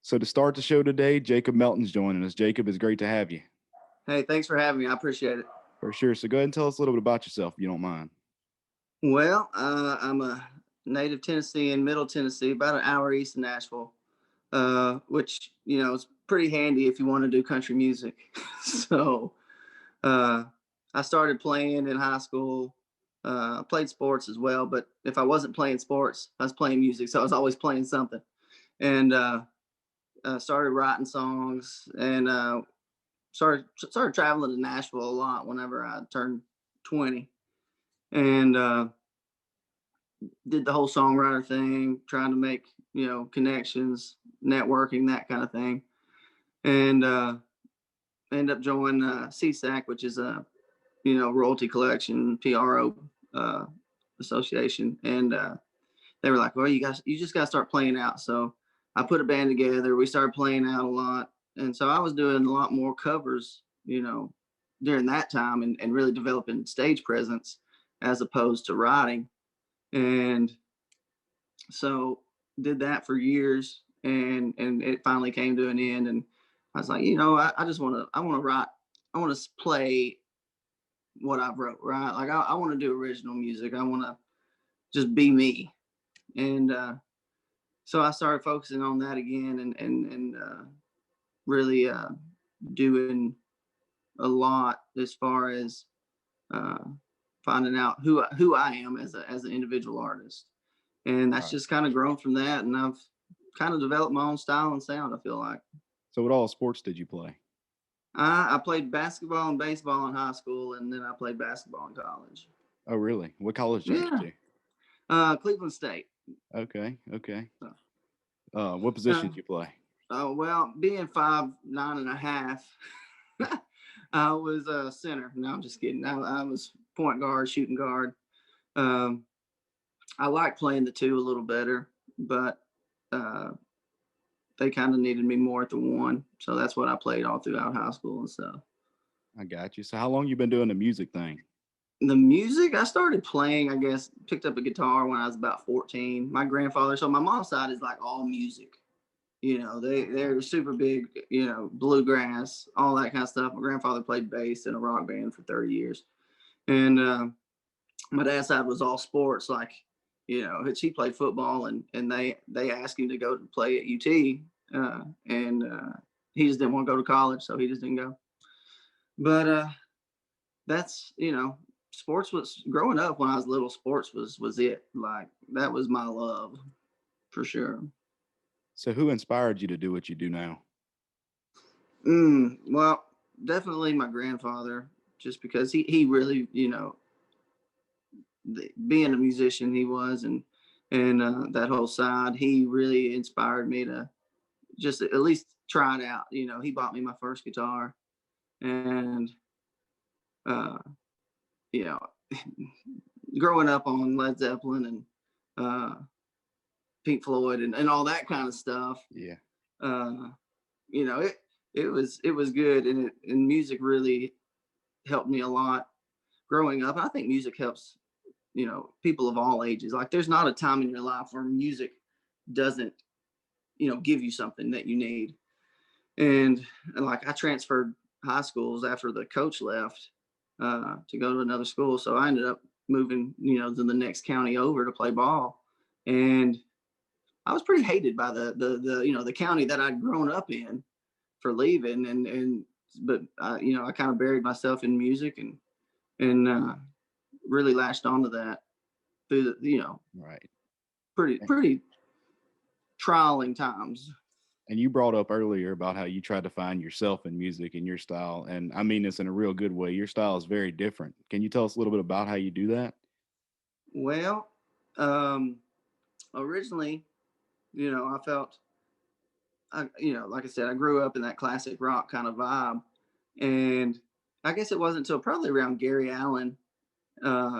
So to start the show today, Jacob Melton's joining us. Jacob, it's great to have you. Hey, thanks for having me. I appreciate it. For sure. So go ahead and tell us a little bit about yourself, if you don't mind. Well, I'm a native Tennessean, Middle Tennessee, about an hour east of Nashville, which is pretty handy if you want to do country music. so uh, I started playing in high school. I played sports as well, but if I wasn't playing sports, I was playing music, so I was always playing something. And started writing songs and started traveling to Nashville a lot whenever I turned 20, and did the whole songwriter thing, trying to make connections, networking, that kind of thing, and ended up joining CSAC, which is a royalty collection PRO uh, association, and they were like, "Well, you just got to start playing out." So I put a band together. We started playing out a lot, and so I was doing a lot more covers, during that time, and really developing stage presence as opposed to writing. And so did that for years, and it finally came to an end. And I was like, I just want to write, I want to play what I've wrote, right? Like I want to do original music. I want to just be me. And so I started focusing on that again, and really doing a lot as far as uh, finding out who I am as an individual artist. And that's Right. just kind of grown from that. And I've kind of developed my own style and sound, I feel like. So what all sports did you play? I played basketball and baseball in high school, and then I played basketball in college. Oh, really? What college did you go Yeah. to? Cleveland State. Okay. Okay. So, What position uh, did you play? well, being 5'9.5", I was a center. No, I'm just kidding. I was point guard, shooting guard. Um, I like playing the two a little better, but uh, they kind of needed me more at the one. So that's what I played all throughout high school and stuff. I got you. So how long you been doing the music thing? The music, I started playing, I guess, picked up a guitar when I was about 14. My grandfather, so my mom's side is like all music. They're super big, bluegrass, all that kind of stuff. My grandfather played bass in a rock band for 30 years. And my dad's side was all sports, like, he played football, and they asked him to go to play at UT, and he just didn't want to go to college, so he just didn't go. But that's sports was growing up when I was little. Sports was it. Like that was my love for sure. So who inspired you to do what you do now? Well, definitely my grandfather, just because he really being a musician he was, and that whole side, he really inspired me to just at least try it out. He bought me my first guitar, and uh, you know, growing up on Led Zeppelin and uh, Pink Floyd and all that kind of stuff, Yeah. uh, it was good, and music really helped me a lot growing up. And I think music helps people of all ages. Like there's not a time in your life where music doesn't give you something that you need. And like I transferred high schools after the coach left to go to another school, so I ended up moving to the next county over to play ball. And I was pretty hated by the the county that I'd grown up in for leaving, and but I kind of buried myself in music, and really latched onto that through the Right. pretty trialing times. And you brought up earlier about how you tried to find yourself in music and your style. And I mean this in a real good way. Your style is very different. Can you tell us a little bit about how you do that? Well, um, originally, I felt, like I said, I grew up in that classic rock kind of vibe, and I guess it wasn't until probably around Gary Allen,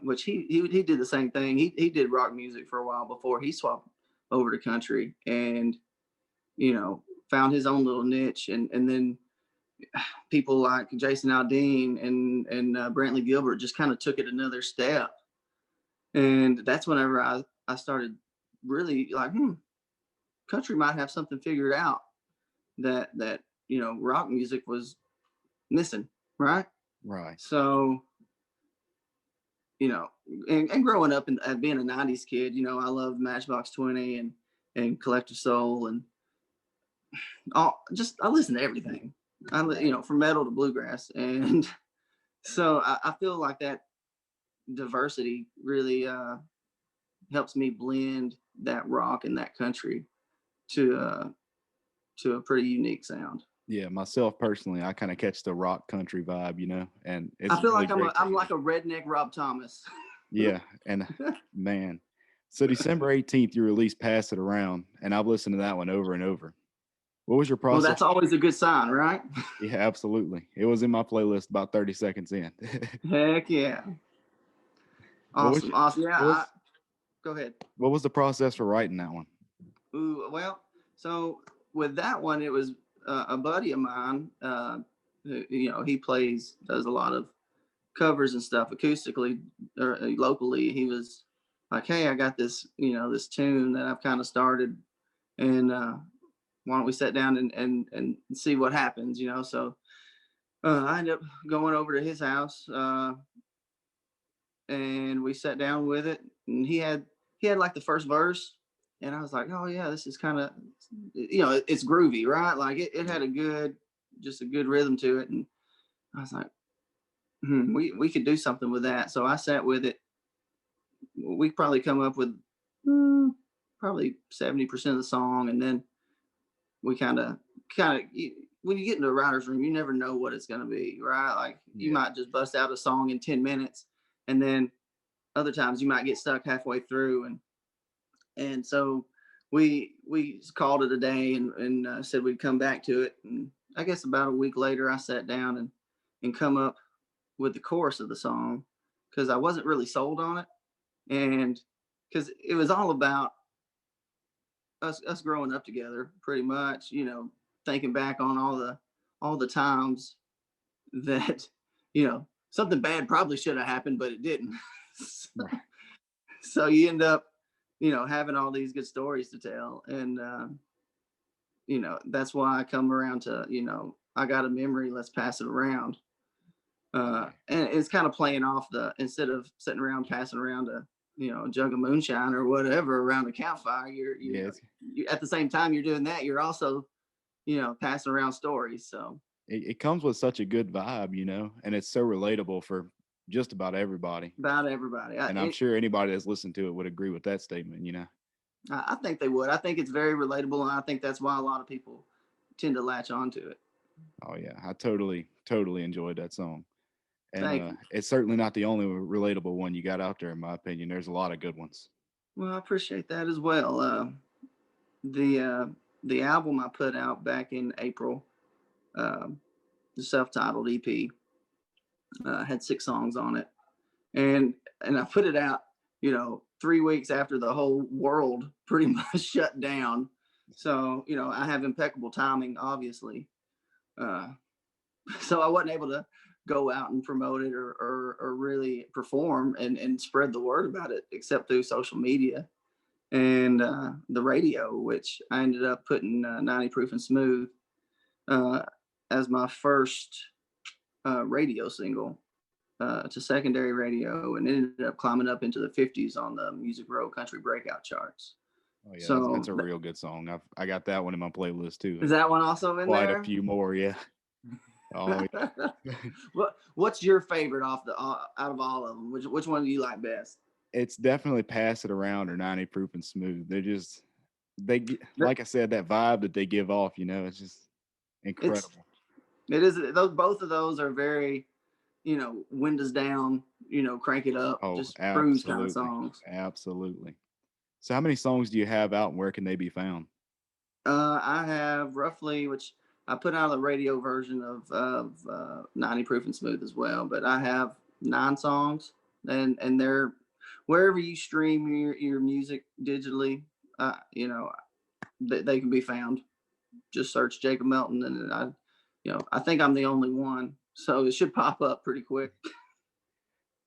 which he did the same thing. He did rock music for a while before he swapped over to country, and found his own little niche, and then people like Jason Aldean and Brantley Gilbert just kind of took it another step, and that's whenever I started really like, country might have something figured out. that rock music was missing, right? Right. So you know, and growing up and being a '90s kid, I loved Matchbox 20 and Collective Soul and all. Just I listen to everything. Right. From metal to bluegrass, and so I feel like that diversity really helps me blend that rock and that country to a pretty unique sound. Yeah, myself personally, I kind of catch the rock country vibe, and I it's feel really like great to I'm hear. like a redneck Rob Thomas. Yeah, and man, so December 18th, you released "Pass It Around," and I've listened to that one over and over. What was your Well, process? that's always a good sign, right? Yeah, absolutely. It was in my playlist about 30 seconds in. Heck yeah. what was Awesome. Awesome. Yeah. what was Go ahead. what was the process for writing that one? Ooh, well, so with that one, it was a buddy of mine. He does a lot of covers and stuff acoustically or locally. He was like, "Hey, I got this tune that I've kind of started, and why don't we sit down and see what happens?" So I ended up going over to his house, and we sat down with it, and he had like the first verse, and I was like, "Oh yeah, this is kind of, it's groovy, right? Like it Yeah. had just a good rhythm to it." And I was like, we could do something with that. So I sat with it. We probably come up with mm, probably 70% of the song, and then we kind of when you get into a writer's room, you never know what it's going to be, right? Like you Yeah. might just bust out a song in 10 minutes, and then other times you might get stuck halfway through, and so we called it a day, and said we'd come back to it. And I guess about a week later, I sat down and come up with the chorus of the song, because I wasn't really sold on it, and because it was all about us growing up together, pretty much. Thinking back on all the times that something bad probably should have happened, but it didn't. Right. So you end up having all these good stories to tell, and that's why I come around to I got a memory, let's pass it around. Yeah. And it's kind of playing off the, instead of sitting around passing around a jug of moonshine or whatever around a campfire, Yeah. you at the same time you're doing that, you're also passing around stories. So It comes with such a good vibe, and it's so relatable for just about everybody. about everybody. And I'm sure anybody that's listened to it would agree with that statement. I think they would. I think it's very relatable, and I think that's why a lot of people tend to latch onto it. Oh yeah, I totally, totally enjoyed that song. And Thank you. it's certainly not the only relatable one you got out there, in my opinion. There's a lot of good ones. Well, I appreciate that as well. The the album I put out back in April, um, the self-titled EP, had 6 songs on it, and I put it out, 3 weeks after the whole world pretty much shut down. So I have impeccable timing, obviously. Uh, so I wasn't able to go out and promote it or really perform and spread the word about it, except through social media and the radio, which I ended up putting 90 Proof and Smooth uh, as my first radio single to secondary radio, and it ended up climbing up into the 50s on the Music Row Country Breakout charts. Oh yeah, that's So a real good song. I got that one in my playlist too, is and that one also in quite a there? few more. Yeah. Oh yeah. What's your favorite off the out of all of them? Which one do you like best? It's definitely Pass It Around or 90 Proof and Smooth. Like I said, that vibe that they give off. It's just It's incredible. it is those both of those are very windows down, crank it up, Oh, just cruise kind of absolutely, songs. absolutely. So, how many songs do you have out, and where can they be found? I have roughly, which I put out a radio version of 90 Proof and Smooth as well, but I have 9 songs, and they're wherever you stream your music digitally, they can be found. Just search Jacob Melton, and I think I'm the only one, so it should pop up pretty quick.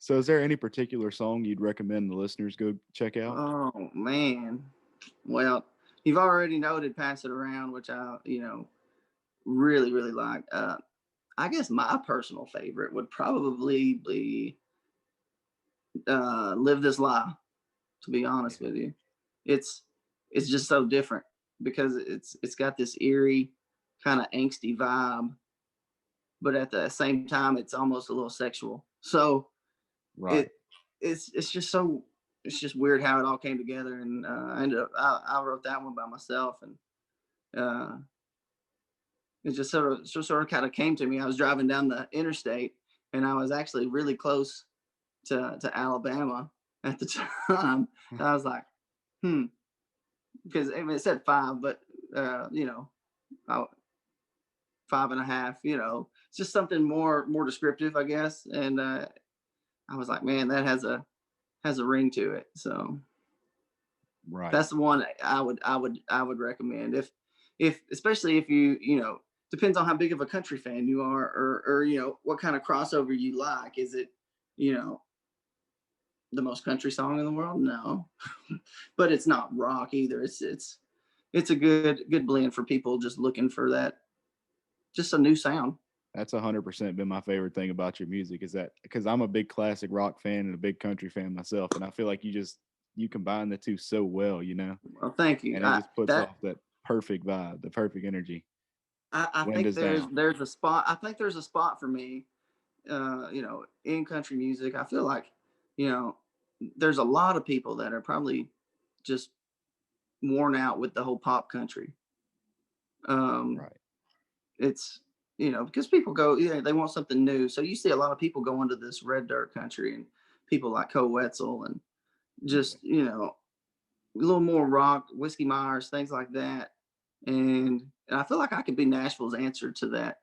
So, is there any particular song you'd recommend the listeners go check out? Oh man, well, you've already noted "Pass It Around," which really, really like. I guess my personal favorite would probably be "Live This Lie." To be honest Yeah. with you, it's it's just so different because it's got this eerie, kind of angsty vibe, but at the same time, it's almost a little sexual. So Right. it it's just so it's just weird how it all came together, and I ended up I wrote that one by myself, and uh, it just sort of kind of came to me. I was driving down the interstate, and I was actually really close to Alabama at the time. And I was like, hmm, because I mean, it said five, but you know, I, 5.5. You know, it's just something more descriptive, I guess. And I was like, man, that has a ring to it. So Right. that's the one I would recommend if especially if you know, depends on how big of a country fan you are, or you know what kind of crossover you like. Is it, you know, the most country song in the world? No, but it's not rock either. It's a good blend for people just looking for that, just a new sound. That's 100% been my favorite thing about your music is that because I'm a big classic rock fan and a big country fan myself, and I feel like you combine the two so well, Well, thank you. and it just puts off that perfect vibe, the perfect energy. I think Windows down. there's a spot. I think there's a spot for me. You know, in country music, I feel like, you know, there's a lot of people that are probably just worn out with the whole pop country. Um, Right. it's, you know, because people go, yeah, they want something new. So you see a lot of people go into this red dirt country, and people like Co Wetzel, and Yeah. just, you know, a little more rock, Whiskey Myers, things like that. And I feel like I could be Nashville's answer to that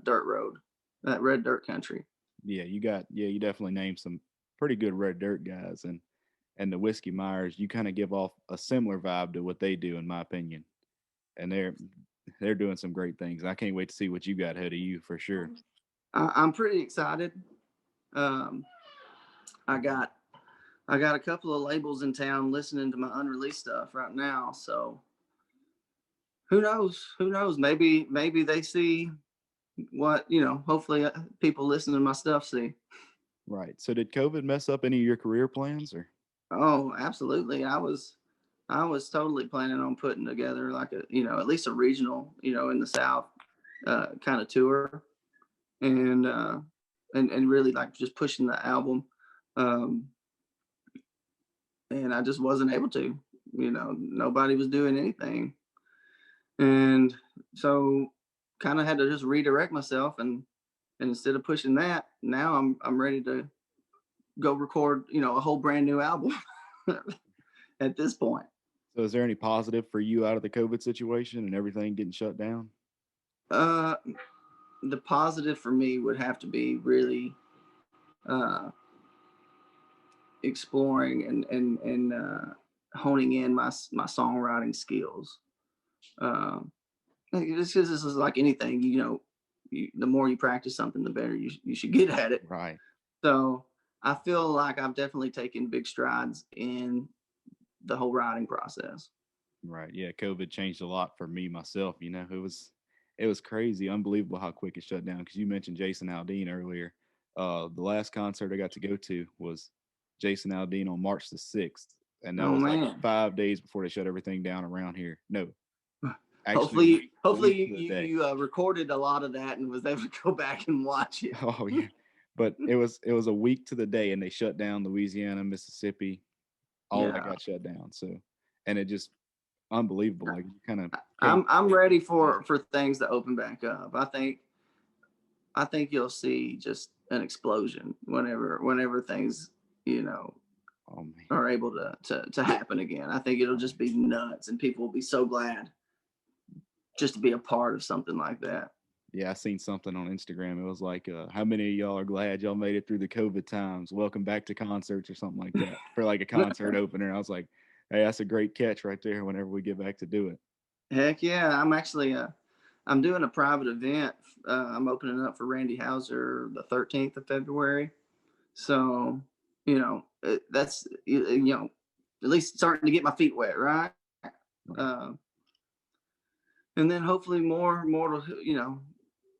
dirt road, that red dirt country. You definitely named some pretty good red dirt guys, and the Whiskey Myers, you kind of give off a similar vibe to what they do, in my opinion. And they're doing some great things. I can't wait to see what you got ahead of you for sure. I'm pretty excited. Um, I got I got a couple of labels in town listening to my unreleased stuff right now. So who knows? Who knows? Maybe they see what, you know. Hopefully, people listening to my stuff see. Right. So did COVID mess up any of your career plans or? Oh, absolutely. I was totally planning on putting together like a, you know, at least a regional, you know, in the South, kind of tour, and and really like just pushing the album. Um, and I just wasn't able to. You know, nobody was doing anything, and so kind of had to just redirect myself, and instead of pushing that, now I'm ready to go record, you know, a whole brand new album at this point. So is there any positive for you out of the COVID situation and everything getting shut down? Uh, the positive for me would have to be really uh, exploring and honing in my songwriting skills. Um, just because this is like anything, you know, the more you practice something, the better you should get at it. Right. So I feel like I've definitely taken big strides in the whole writing process. Right. Yeah, COVID changed a lot for me myself, it was crazy, unbelievable how quick it shut down because you mentioned Jason Aldean earlier. The last concert I got to go to was Jason Aldean on March the 6th, and that Oh was like man. 5 days before they shut everything down around here. No, actually Hopefully a week you to the you, day. you recorded a lot of that and was able to go back and watch it. Oh yeah. But it was a week to the day and they shut down Louisiana, Mississippi, all that Yeah. got shut down. So and it just unbelievable. Like you kind of can't I'm can't ready imagine. for things to open back up. I think you'll see just an explosion whenever things, you know, Oh man. are able to happen again. I think it'll just Right. be nuts, and people will be so glad just to be a part of something like that. Yeah, I seen something on Instagram. It was like, how many of y'all are glad y'all made it through the COVID times? Welcome back to concerts or something like that for like a concert opener. I was like, hey, that's a great catch right there. Whenever we get back to do it. Heck yeah, I'm doing a private event. I'm opening up for Randy Hauser the 13th of February. So, you know, that's, you know, at least starting to get my feet wet, right? Right. Uh, and then hopefully more to,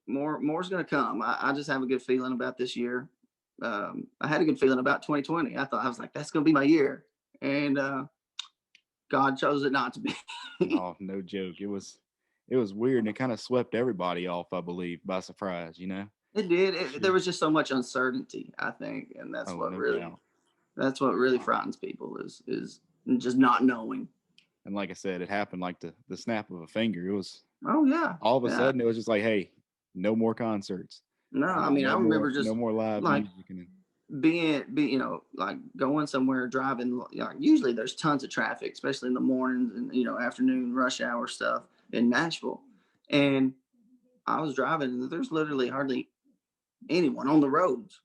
more's going to come. I just have a good feeling about this year. I had a good feeling about 2020. I was like, that's going to be my year, and God chose it not to be. Oh, no joke. It was weird, and it kind of swept everybody off, I believe, by surprise. It did. There Sure. was just so much uncertainty, I think, and Oh, no doubt. that's what really frightens people is just not knowing. And like I said, it happened like the snap of a finger. It was Oh yeah, all of a yeah. sudden it was just like, hey, no more concerts, No, I mean I remember no just more live like music, and be like going somewhere driving, like usually there's tons of traffic, especially in the mornings and afternoon rush hour stuff in Nashville. And I was driving and there's literally hardly anyone on the roads.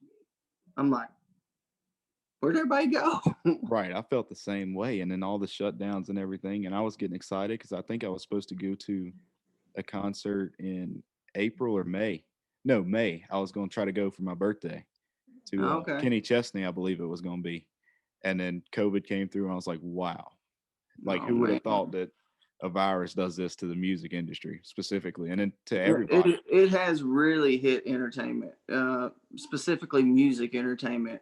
I'm like, where'd everybody go? right. I felt the same way, and then all the shutdowns and everything, and I was getting excited because I think I was supposed to go to a concert in April or May. No, May. I was going to try to go for my birthday to Okay. Kenny Chesney, I believe it was going to be, and then COVID came through, and I was like, wow, like Oh who would man. have thought that a virus does this to the music industry specifically, and then to Yeah, everybody. it has really hit entertainment, specifically music entertainment,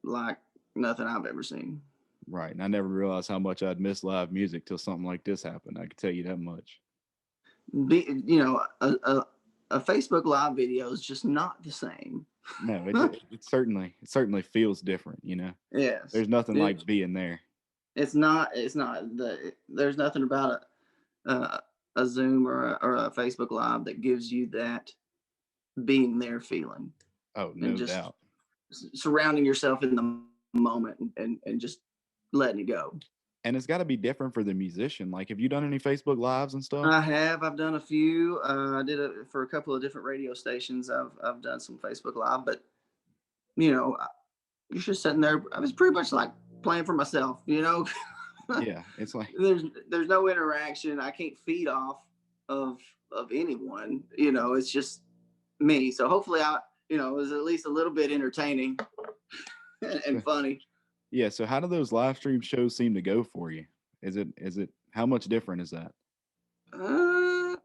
like nothing I've ever seen. Right. And I never realized how much I'd miss live music till something like this happened. I can tell you that much. A Facebook Live video is just not the same. No, it certainly feels different, Yes, There's nothing it like being there. it's not there's nothing about a Zoom or a Facebook Live that gives you that being there feeling Oh, and no just doubt. surrounding yourself in the moment and just letting it go. And it's got to be different for the musician. Like, have you done any Facebook lives and stuff? I've done a few. I did it for a couple of different radio stations. I've done some Facebook Live, but you know, you're just sitting there. I was pretty much like playing for myself. Yeah, it's like, there's no interaction. I can't feed off of anyone. It's just me. So hopefully it was at least a little bit entertaining and funny. yeah. So how do those live stream shows seem to go for you? Is it how much different is that?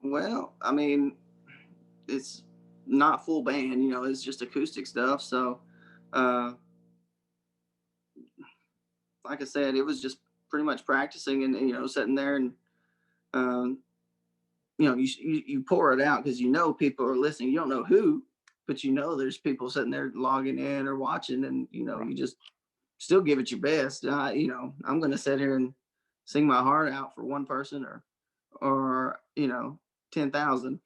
Well, I mean, it's not full band. It's just acoustic stuff. So, uh, like I said, it was just pretty much practicing and sitting there and um, you pour it out because people are listening. You don't know who, but there's people sitting there logging in or watching, and Right. you just still give it your best. I'm going to sit here and sing my heart out for one person or 10,000.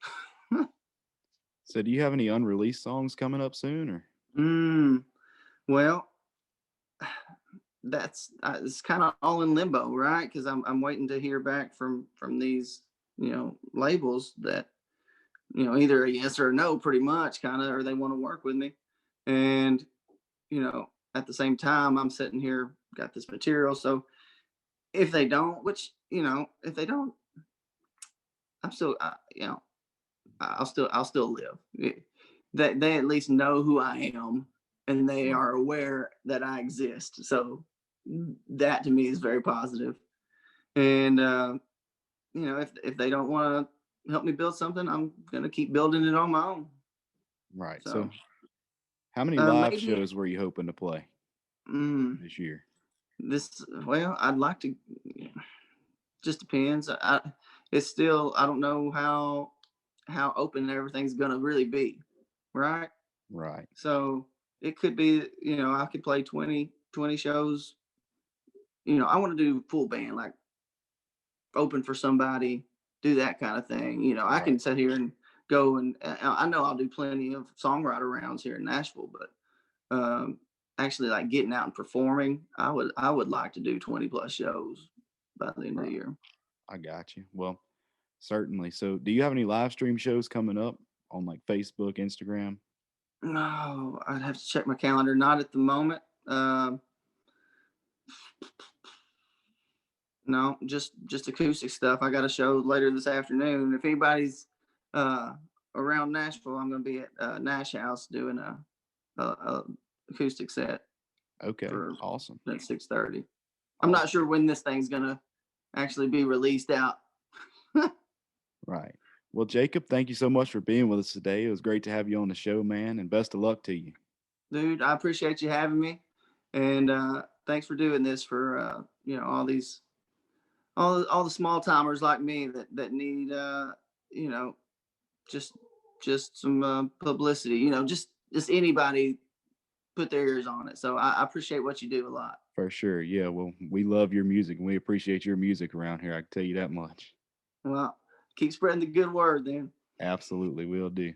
So do you have any unreleased songs coming up soon, or? mm, well, that's it's kind of all in limbo, right? Because I'm waiting to hear back from these labels that either a yes or a no, pretty much, kind of, or they want to work with me. And at the same time, I'm sitting here, got this material. So if they don't, if they don't, I'm still, I'll still live. They at least know who I am, and they Right. are aware that I exist. So that to me is very positive. And if they don't want to help me build something, I'm gonna keep building it on my own. Right. So So how many live maybe shows were you hoping to play mm, this year? I'd like to. Just depends. It's still I don't know how open everything's gonna really be, right? Right. So it could be I could play 20 shows. I want to do full band, like open for somebody, do that kind of thing. I Right. can sit here and go and I know I'll do plenty of songwriter rounds here in Nashville, but actually like getting out and performing, I would like to do 20 plus shows by the end of Right. the year. I got you. Well, certainly. So, do you have any live stream shows coming up on like Facebook, Instagram? No, I'd have to check my calendar. Not at the moment. No, just acoustic stuff. I got a show later this afternoon. If anybody's uh, around Nashville, I'm going to be at Nash House doing a acoustic set Okay. for Awesome. at 6:30. I'm not Awesome. sure when this thing's going to actually be released out. Right. Well, Jacob, thank you so much for being with us today. It was great to have you on the show, man, and best of luck to you. Dude, I appreciate you having me, and thanks for doing this for all these all the small timers like me that need you know just some publicity. Just anybody put their ears on it. So I appreciate what you do a lot. For sure. Yeah. Well, we love your music and we appreciate your music around here. I can tell you that much. Well, keep spreading the good word, then. Absolutely. We'll do.